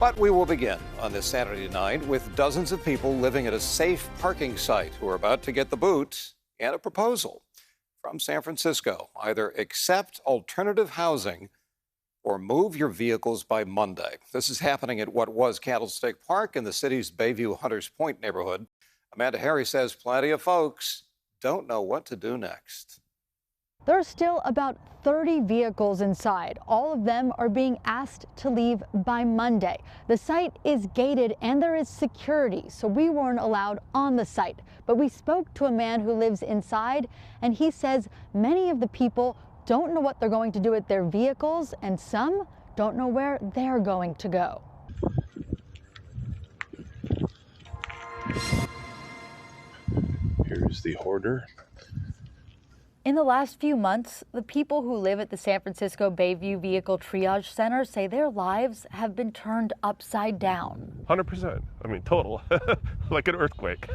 But we will begin on this Saturday night with dozens of people living at a safe parking site who are about to get the boot and a proposal from San Francisco. Either accept alternative housing or move your vehicles by Monday. This is happening at what was Candlestick Park in the city's Bayview Hunters Point neighborhood. Amanda Harry says plenty of folks don't know what to do next. There are still about 30 vehicles inside. All of them are being asked to leave by Monday. The site is gated and there is security, so we weren't allowed on the site. But we spoke to a man who lives inside, and he says many of the people don't know what they're going to do with their vehicles, and some don't know where they're going to go. Here's the hoarder. In the last few months, the people who live at the San Francisco Bayview Vehicle Triage Center say their lives have been turned upside down. 100%. I mean, total. Like an earthquake.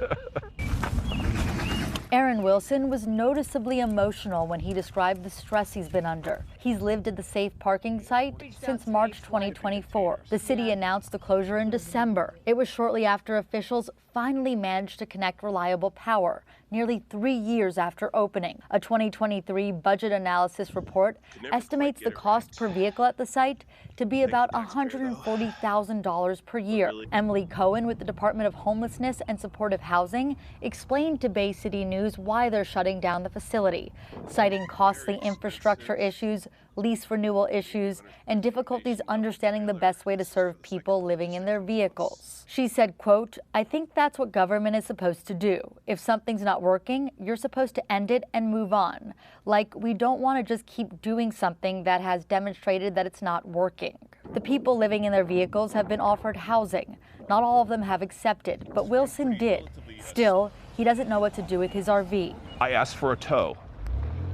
Aaron Wilson was noticeably emotional when he described the stress he's been under. He's lived at the safe parking site since March 2024. The city announced the closure in December. It was shortly after officials finally managed to connect reliable power, nearly 3 years after opening. A 2023 budget analysis report estimates the cost per vehicle at the site to be about $140,000 per year. Emily Cohen with the Department of Homelessness and Supportive Housing explained to Bay City News why they're shutting down the facility, citing costly infrastructure issues, lease renewal issues, and difficulties understanding the best way to serve people living in their vehicles. She said, quote, "I think that's what government is supposed to do. If something's not working, you're supposed to end it and move on. Like, we don't want to just keep doing something that has demonstrated that it's not working." The people living in their vehicles have been offered housing. Not all of them have accepted, but Wilson did. Still, he doesn't know what to do with his RV. I asked for a tow,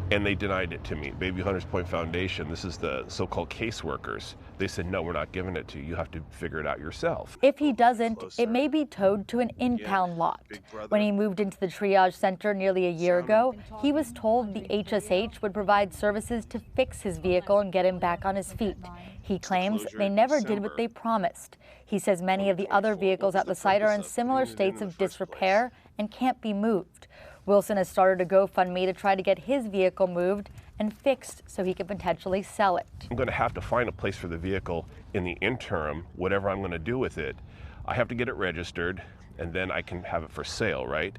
and they denied it to me. Bayview Hunters Point Foundation, this is the so-called caseworkers. They said, no, we're not giving it to you. You have to figure it out yourself. If he doesn't, it may be towed to an impound lot. When he moved into the triage center nearly a year ago, he was told the HSH would provide services to fix his vehicle and get him back on his feet. He claims they never did what they promised. He says many of the other vehicles at the site are in similar states of disrepair and can't be moved. Wilson has started a GoFundMe to try to get his vehicle moved and fixed so he can potentially sell it. I'm going to have to find a place for the vehicle in the interim, whatever I'm going to do with it. I have to get it registered, and then I can have it for sale, right?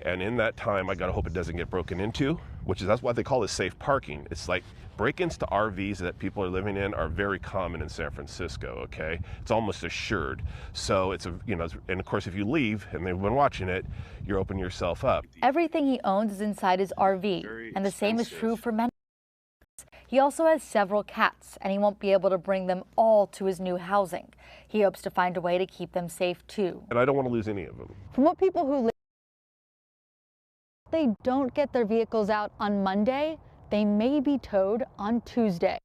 And in that time, I got to hope it doesn't get broken into, that's why they call it safe parking. It's like break-ins to RVs that people are living in are very common in San Francisco, okay? It's almost assured. So it's and of course if you leave, and they've been watching it, you're opening yourself up. Everything he owns is inside his RV, and the same is true for many. He also has several cats, and he won't be able to bring them all to his new housing. He hopes to find a way to keep them safe too. And I don't want to lose any of them. From what people who live, they don't get their vehicles out on Monday, they may be towed on Tuesday.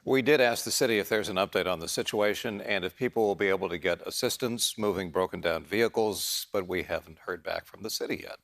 We did ask the city if there's an update on the situation and if people will be able to get assistance moving broken down vehicles, but we haven't heard back from the city yet.